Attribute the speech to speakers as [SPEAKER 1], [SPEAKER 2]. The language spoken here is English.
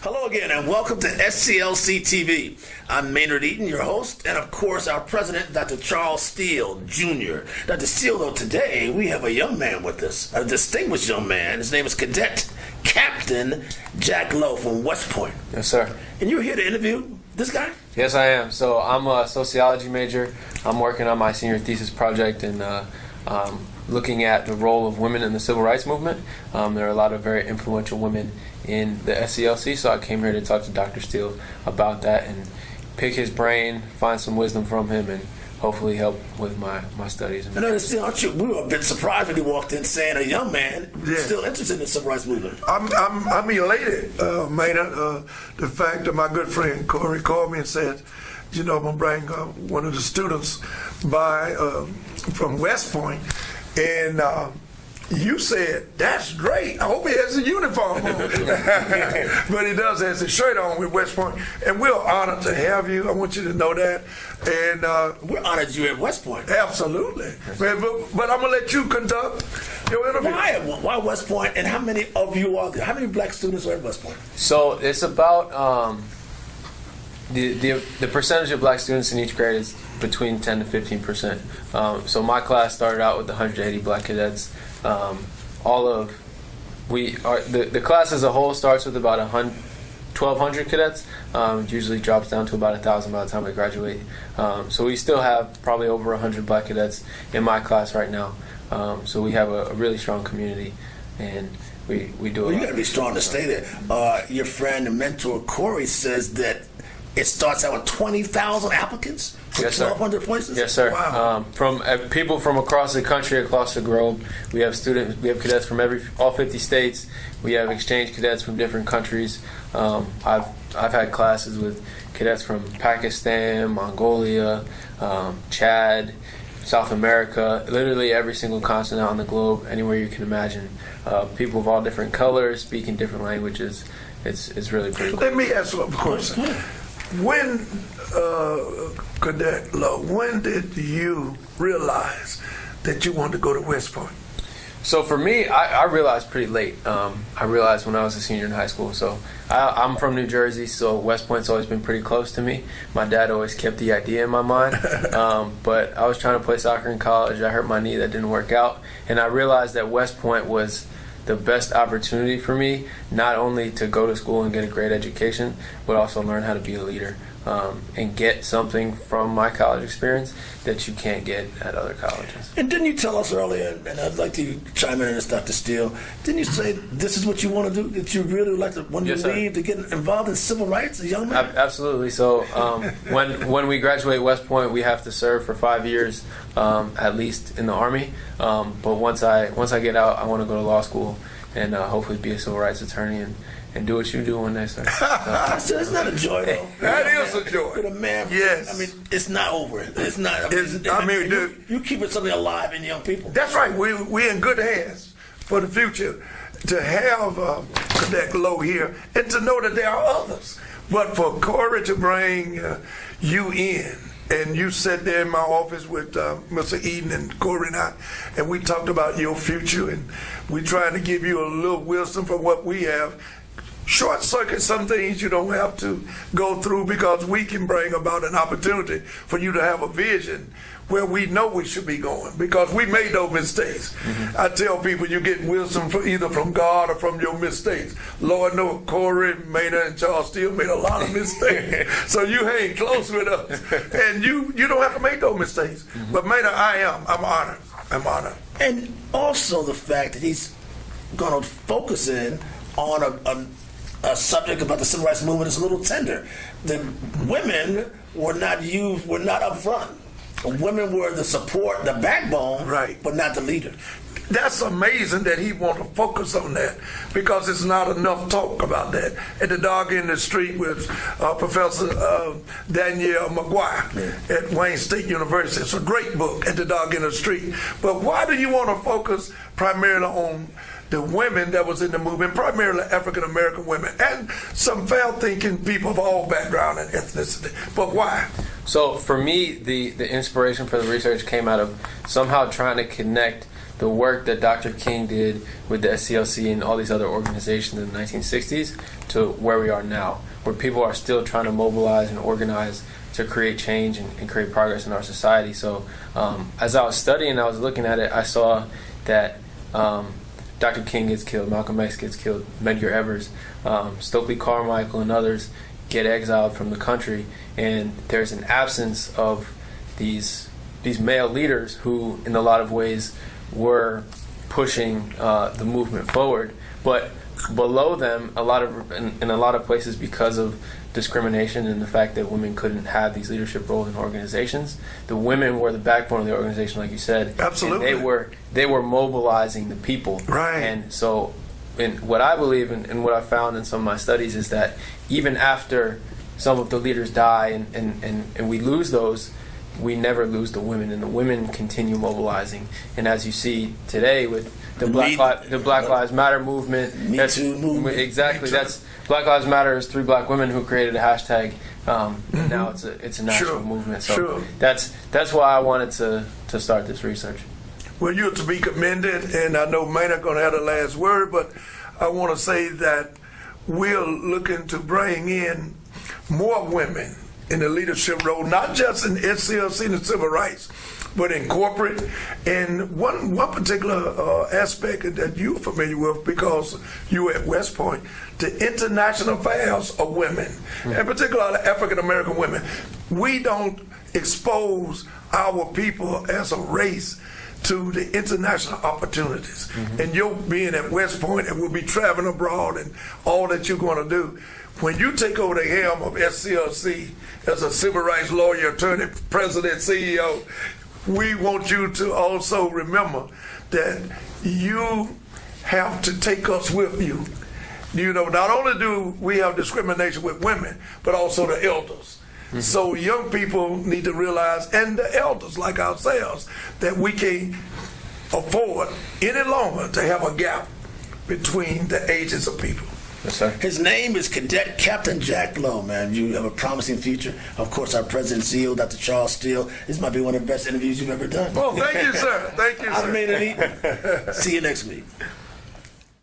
[SPEAKER 1] Hello again and welcome to SCLC TV. I'm Maynard Eaton, your host, and of course our president, Dr. Charles Steele Jr. Dr. Steele, though, today we have a young man with us, a distinguished young man. His name is Cadet Captain Jack Lowe from West Point.
[SPEAKER 2] Yes, sir.
[SPEAKER 1] And you're here to interview this guy?
[SPEAKER 2] Yes, I am. So I'm a sociology major. I'm working on my senior thesis project and looking at the role of women in the civil rights movement. There are a lot of very influential women in the SCLC, so I came here to talk to Dr. Steele about that and pick his brain, find some wisdom from him, and hopefully help with my studies.
[SPEAKER 1] I know, Steele, aren't you? We were a bit surprised when he walked in saying a young man still interested in the civil rights movement.
[SPEAKER 3] I'm elated, Maynard. The fact that my good friend Corey called me and said, you know, I'm going to bring one of the students by from West Point, and you said, that's great. I hope he has a uniform on. But he does have his shirt on with West Point. And we're honored to have you. I want you to know that. And
[SPEAKER 1] we're honored you're at West Point.
[SPEAKER 3] Absolutely. But I'm going to let you conduct your interview.
[SPEAKER 1] Why West Point, and how many of you are there? How many black students are at West Point?
[SPEAKER 2] So it's about the percentage of black students in each grade is between 10 to 15%. So my class started out with 180 black cadets. The class as a whole starts with about 1,200 cadets. Usually drops down to about 1,000 by the time we graduate. So we still have probably over 100 black cadets in my class right now. So we have a really strong community, and we do.
[SPEAKER 1] Well, you got to be strong to stay there. Your friend and mentor Corey says that it starts out with 20,000 applicants for 1,200 places?
[SPEAKER 2] Yes, sir.
[SPEAKER 1] Wow.
[SPEAKER 2] From people from across the country, across the globe. We have cadets from all 50 states. We have exchange cadets from different countries. I've had classes with cadets from Pakistan, Mongolia, Chad, South America, literally every single continent on the globe, anywhere you can imagine. People of all different colors, speaking different languages. It's really pretty cool.
[SPEAKER 3] Let me ask you a question. When, Cadet Lowe, when did you realize that you wanted to go to West Point?
[SPEAKER 2] So for me, I realized pretty late. I realized when I was a senior in high school. So I'm from New Jersey, so West Point's always been pretty close to me. My dad always kept the idea in my mind. But I was trying to play soccer in college. I hurt my knee. That didn't work out. And I realized that West Point was the best opportunity for me, not only to go to school and get a great education, but also learn how to be a leader and get something from my college experience that you can't get at other colleges.
[SPEAKER 1] And didn't you tell us earlier, and I'd like to chime in on this, Dr. Steele, didn't you say this is what you want to do, that you really would like to, when you leave, to get involved in civil rights, a young man?
[SPEAKER 2] Absolutely. So when we graduate West Point, we have to serve for 5 years, at least in the Army. But once I get out, I want to go to law school and hopefully be a civil rights attorney and do what you do one day, sir.
[SPEAKER 1] So it's not a joy, though.
[SPEAKER 3] That is a joy.
[SPEAKER 1] With a man,
[SPEAKER 3] yes.
[SPEAKER 1] I mean, it's not over. It's not. You keeping something alive in young people.
[SPEAKER 3] That's right. We're in good hands for the future to have Cadet Lowe here and to know that there are others. But for Corey to bring you in, and you sat there in my office with Mr. Eden and Corey and we talked about your future, and we tried to give you a little wisdom from what we have. Short circuit some things you don't have to go through, because we can bring about an opportunity for you to have a vision where we know we should be going, because we made those mistakes. Mm-hmm. I tell people you get wisdom either from God or from your mistakes. Lord knows Corey, Maynard, and Charles Steele made a lot of mistakes. So you hang close with us. And you don't have to make those mistakes. Mm-hmm. But Maynard, I'm honored. I'm honored.
[SPEAKER 1] And also the fact that he's going to focus in on a subject about the civil rights movement is a little tender. The women were not up front. The women were the support, the backbone,
[SPEAKER 3] right,
[SPEAKER 1] but not the leader.
[SPEAKER 3] That's amazing that he want to focus on that, because it's not enough talk about that. At the Dog in the Street with Professor Danielle McGuire at Wayne State University. It's a great book, At the Dog in the Street. But why do you want to focus primarily on the women that was in the movement, primarily African-American women, and some foul-thinking people of all background and ethnicity? But why?
[SPEAKER 2] So for me, the inspiration for the research came out of somehow trying to connect the work that Dr. King did with the SCLC and all these other organizations in the 1960s to where we are now, where people are still trying to mobilize and organize to create change and create progress in our society. So as I was studying, I was looking at it, I saw that Dr. King gets killed, Malcolm X gets killed, Medgar Evers, Stokely Carmichael and others get exiled from the country, and there's an absence of these male leaders who in a lot of ways were pushing the movement forward, but below them in a lot of places, because of discrimination and the fact that women couldn't have these leadership roles in organizations, the women were the backbone of the organization, like you said.
[SPEAKER 3] Absolutely.
[SPEAKER 2] And they were mobilizing the people.
[SPEAKER 3] Right.
[SPEAKER 2] And so what I believe and what I found in some of my studies is that even after some of the leaders die and we lose those, we never lose the women, and the women continue mobilizing. And as you see today with the Black Lives Matter movement,
[SPEAKER 1] Me Too movement.
[SPEAKER 2] Exactly. That's Black Lives Matter is 3 black women who created a hashtag. And now it's a national movement. So that's why I wanted to start this research.
[SPEAKER 3] Well, you're to be commended, and I know Maynard going to have the last word, but I want to say that we're looking to bring in more women in the leadership role, not just in SCLC and civil rights, but in corporate. And one particular aspect that you're familiar with, because you were at West Point, the international affairs of women, and particularly African American women. We don't expose our people as a race to the international opportunities. And you're being at West Point and we'll be traveling abroad and all that you're going to do. When you take over the helm of SCLC as a civil rights lawyer, attorney, president, CEO, we want you to also remember that you have to take us with you. You know, not only do we have discrimination with women, but also the elders. So young people need to realize, and the elders like ourselves, that we can't afford any longer to have a gap between the ages of people.
[SPEAKER 2] Yes, sir.
[SPEAKER 1] His name is Cadet Captain Jack Lowe, man. You have a promising future. Of course, our President CEO, Dr. Charles Steele. This might be one of the best interviews you've ever done.
[SPEAKER 3] Well, thank you, sir. Thank you,
[SPEAKER 1] I'm
[SPEAKER 3] sir.
[SPEAKER 1] Maynard Eaton. See you next week.